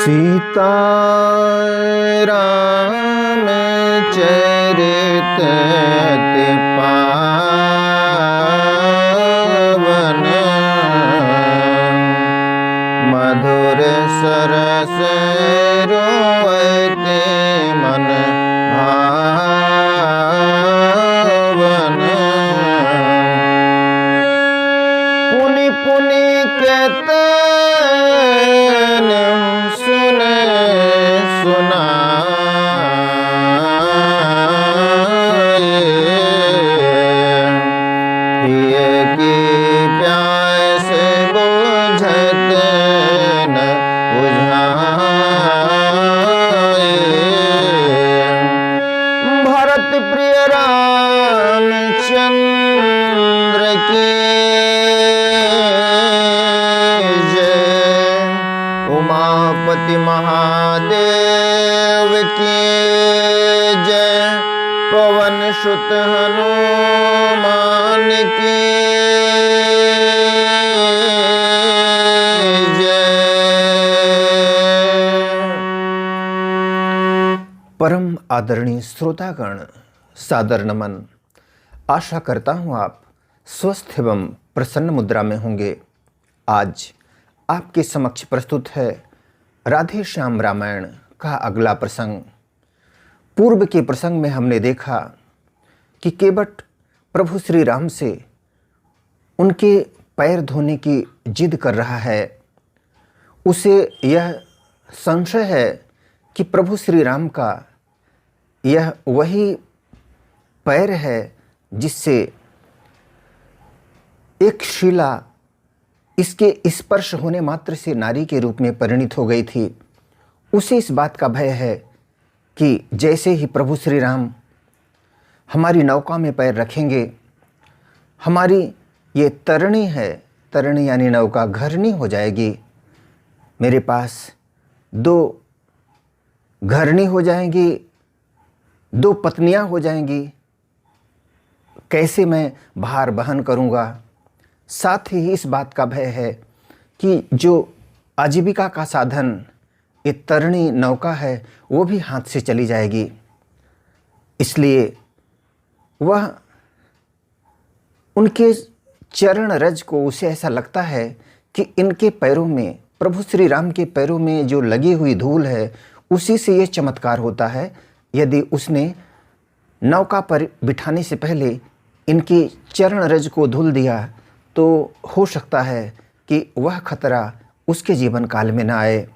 सीता राम चरित अति पावन, मधुर सरस रोवते मन भावन। पुनि पुनि कहते सुने सुनाए, हिय की प्यास बुझत न बुझाए। भरत प्रिय रामचंद्र की उमापति महादेव की जय, पवन सुत हनुमान की जय। परम आदरणीय श्रोतागण, सादर नमन। आशा करता हूँ आप स्वस्थ एवं प्रसन्न मुद्रा में होंगे। आज आपके समक्ष प्रस्तुत है राधे श्याम रामायण का अगला प्रसंग। पूर्व के प्रसंग में हमने देखा कि केवट प्रभु श्री राम से उनके पैर धोने की जिद कर रहा है। उसे यह संशय है कि प्रभु श्री राम का यह वही पैर है जिससे एक शिला इसके स्पर्श होने मात्र से नारी के रूप में परिणित हो गई थी। उसे इस बात का भय है कि जैसे ही प्रभु श्री राम हमारी नौका में पैर रखेंगे, हमारी ये तरणी है, तरणी यानी नौका, घरनी हो जाएगी। मेरे पास दो घरनी हो जाएंगी, दो पत्नियां हो जाएंगी। कैसे मैं भार वहन करूंगा? साथ ही इस बात का भय है कि जो आजीविका का साधन ये तरणी नौका है वो भी हाथ से चली जाएगी। इसलिए वह उनके चरण रज को उसे ऐसा लगता है कि इनके पैरों में, प्रभु श्री राम के पैरों में जो लगी हुई धूल है उसी से यह चमत्कार होता है। यदि उसने नौका पर बिठाने से पहले इनकी चरण रज को धुल दिया तो हो सकता है कि वह खतरा उसके जीवन काल में न आए।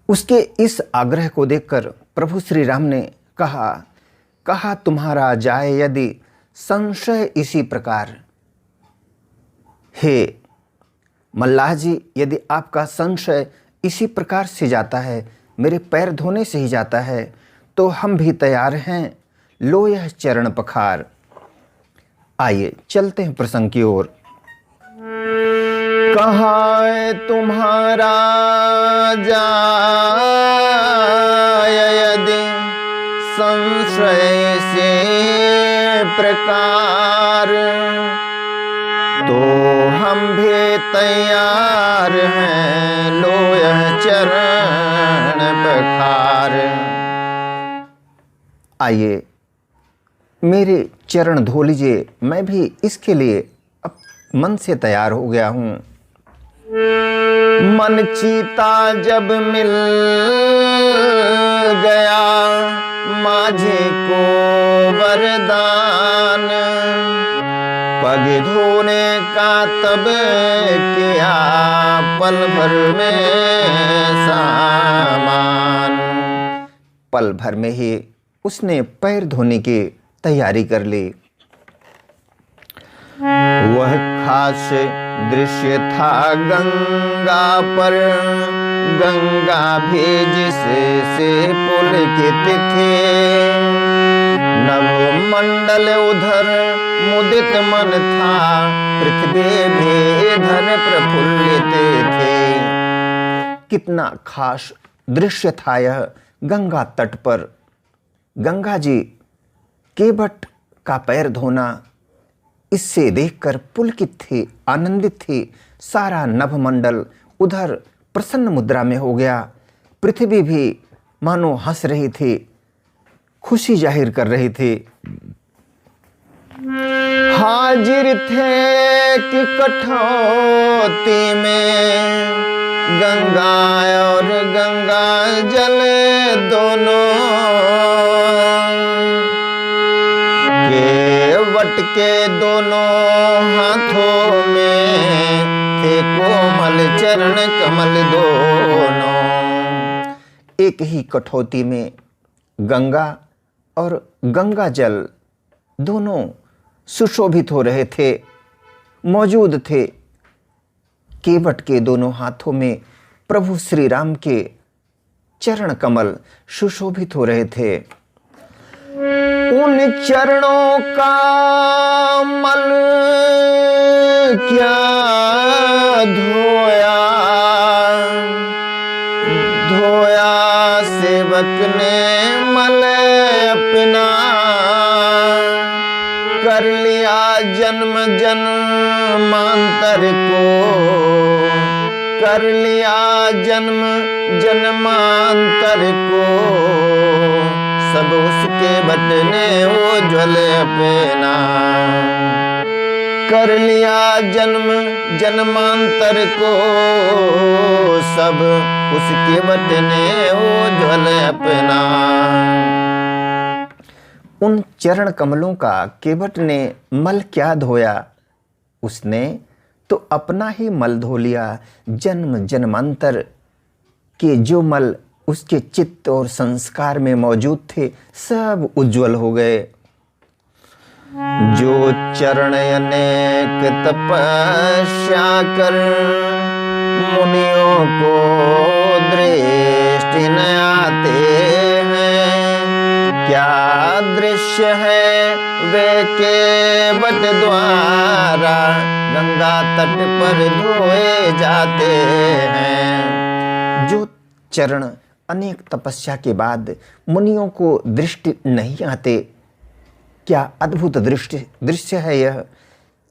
उसके इस आग्रह को देखकर प्रभु श्री राम ने कहा तुम्हारा जाए यदि संशय इसी प्रकार। हे मल्लाह जी, यदि आपका संशय इसी प्रकार से जाता है, मेरे पैर धोने से ही जाता है, तो हम भी तैयार हैं, लो यह चरण पखार। आइए चलते हैं प्रसंग की ओर। कहा तुम्हारा जाय यदि संशय से प्रकार, तो हम भी तैयार हैं, लो यह चरण पखार। आइए मेरे चरण धो लीजिए, मैं भी इसके लिए अब मन से तैयार हो गया हूँ। मन चीता जब मिल गया माझे को वरदान, पग धोने का तब किया पल भर में सामान। पल भर में ही उसने पैर धोने की तैयारी कर ली। वह खास दृश्य था गंगा पर, गंगा भी जिससे पुलकित थे। नव मंडल उधर मुदित मन था, पृथ्वी भी इधर प्रफुल्लित थे। कितना खास दृश्य था यह गंगा तट पर। गंगा जी केवट का पैर धोना इससे देखकर पुलकित थी, आनंदित थी। सारा नभमंडल उधर प्रसन्न मुद्रा में हो गया। पृथ्वी भी मानो हंस रही थी, खुशी जाहिर कर रही थी। हाजिर थे कि कठौती में गंगा और गंगा जल दोनों, केवट के दोनों हाथों में थे कोमल चरण कमल दोनों। एक ही कठौती में गंगा और गंगा जल दोनों सुशोभित हो रहे थे, मौजूद थे। केवट के दोनों हाथों में प्रभु श्री राम के चरण कमल सुशोभित हो रहे थे। उन चरणों का मल क्या धोया, धोया सेवक ने मल अपना, कर लिया जन्म जन्मांतर को, कर लिया जन्म जन्मांतर को, सब उसके बटने उज्ज्वल अपना। कर लिया जन्म जन्मांतर को, सब उसके बटने उज्ज्वल अपना। उन चरण कमलों का केवट ने मल क्या धोया, उसने तो अपना ही मल धो लिया। जन्म जन्मांतर के जो मल उसके चित्त और संस्कार में मौजूद थे, सब उज्जवल हो गए। जो चरण अनेक तपस्या कर मुनियों को दृष्टि न आते हैं, क्या दृश्य है वे केवट द्वारा गंगा तट पर धोए जाते हैं। जो चरण अनेक तपस्या के बाद मुनियों को दृष्टि नहीं आते, क्या अद्भुत दृश्य है यह।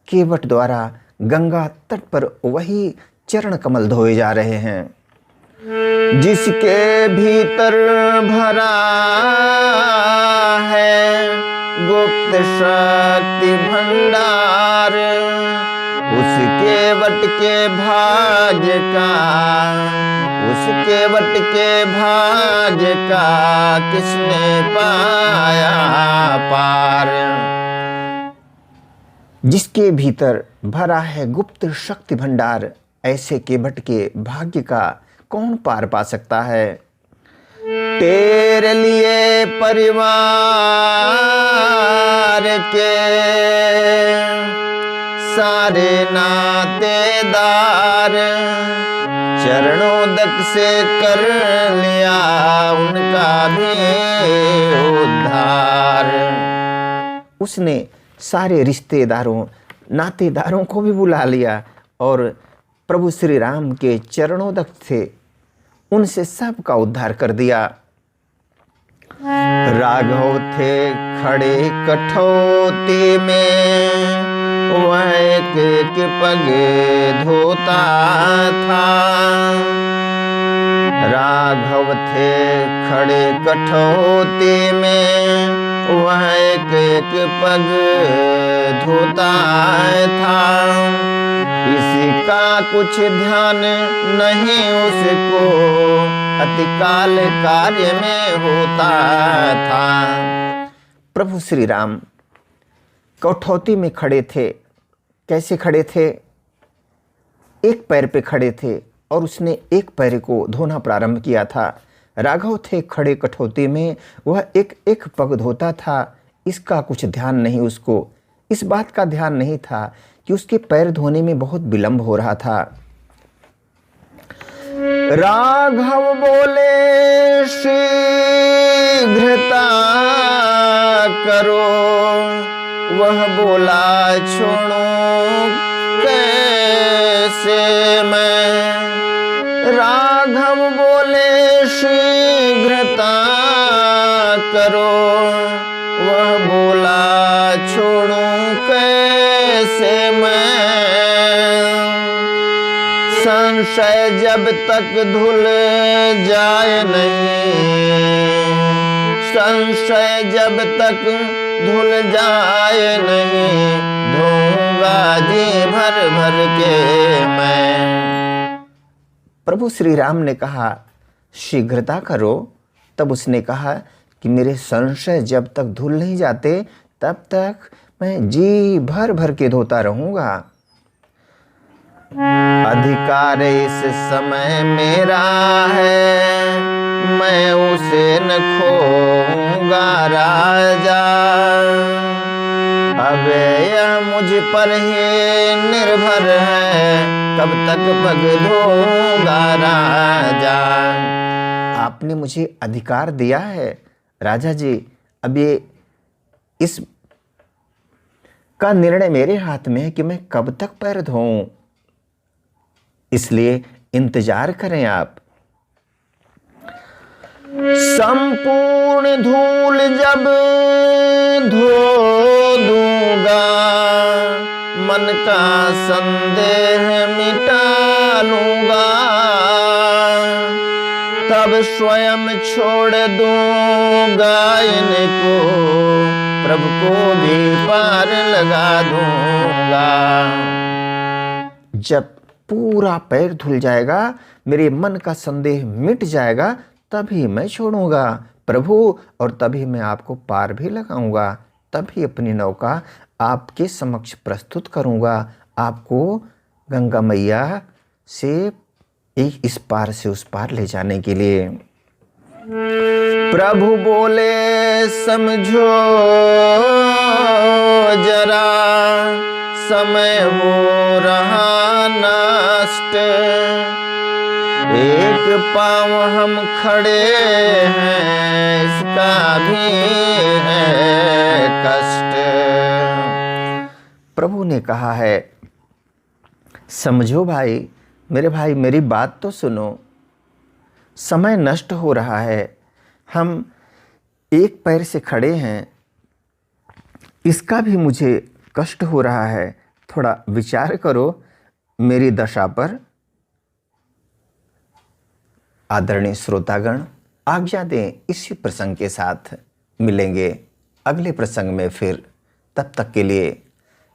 केवट द्वारा गंगा तट पर वही चरण कमल धोए जा रहे हैं। जिसके भीतर भरा है गुप्त शक्ति भंडार, उसके वट के भाग्य का, उसके वट के भाग्य का किसने पाया पार। जिसके भीतर भरा है गुप्त शक्ति भंडार, ऐसे केवट के भाग्य का कौन पार पा सकता है। तेरे लिए परिवार के सारे नातेदार, चरणोदक से कर लिया उनका भी उद्धार। उसने सारे रिश्तेदारों नातेदारों को भी बुला लिया और प्रभु श्री राम के चरणोदक थे, उनसे सबका उद्धार कर दिया। राघव थे खड़े कठौती में, वह एक पग धोता था। राघव थे खड़े कठौती में, वह एक पग धोता था। किसी का कुछ ध्यान नहीं उसको, अतिकाल कार्य में होता था। प्रभु श्री राम कठौती में खड़े थे। कैसे खड़े थे? एक पैर पे खड़े थे और उसने एक पैर को धोना प्रारंभ किया था। राघव थे खड़े कठौती में, वह एक एक पग धोता था। इसका कुछ ध्यान नहीं उसको, इस बात का ध्यान नहीं था कि उसके पैर धोने में बहुत विलंब हो रहा था। राघव बोले शीघ्रता करो, वह बोला छोड़ो कैसे मैं। राघव बोले शीघ्रता करो, वह बोला छोड़ो कैसे मैं। संशय जब तक धुल जाए नहीं, संशय जब तक धुल जाए नहीं, धूंगा जी भर भर के मैं। प्रभु श्री राम ने कहा शीघ्रता करो, तब उसने कहा कि मेरे संशय जब तक धुल नहीं जाते तब तक मैं जी भर भर के धोता रहूंगा। अधिकार इस समय मेरा है, मैं उसे न खोऊंगा राजा। अब यह मुझ पर ही निर्भर है, कब तक पग धोऊंगा राजा। आपने मुझे अधिकार दिया है राजा जी, अब ये इस का निर्णय मेरे हाथ में है कि मैं कब तक पैर धोऊं, इसलिए इंतजार करें आप। संपूर्ण धूल जब धो दूंगा, मन का संदेह मिटा लूंगा, तब स्वयं छोड़ दूंगा इनको, प्रभु को भी पार लगा दूंगा। जब पूरा पैर धुल जाएगा, मेरे मन का संदेह मिट जाएगा, तभी मैं छोड़ूंगा प्रभु, और तभी मैं आपको पार भी लगाऊंगा, तभी अपनी नौका आपके समक्ष प्रस्तुत करूंगा, आपको गंगा मैया से एक इस पार से उस पार ले जाने के लिए। प्रभु बोले समझो जरा, समय हो रहा नष्ट, एक पांव हम खड़े हैं, इसका भी है कष्ट। प्रभु ने कहा है समझो भाई, मेरी बात तो सुनो, समय नष्ट हो रहा है, हम एक पैर से खड़े हैं, इसका भी मुझे कष्ट हो रहा है, थोड़ा विचार करो मेरी दशा पर। आदरणीय श्रोतागण, आज्ञा दें, इसी प्रसंग के साथ मिलेंगे अगले प्रसंग में फिर। तब तक के लिए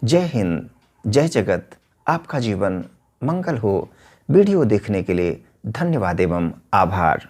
जय हिंद, जय जगत, आपका जीवन मंगल हो। वीडियो देखने के लिए धन्यवाद एवं आभार।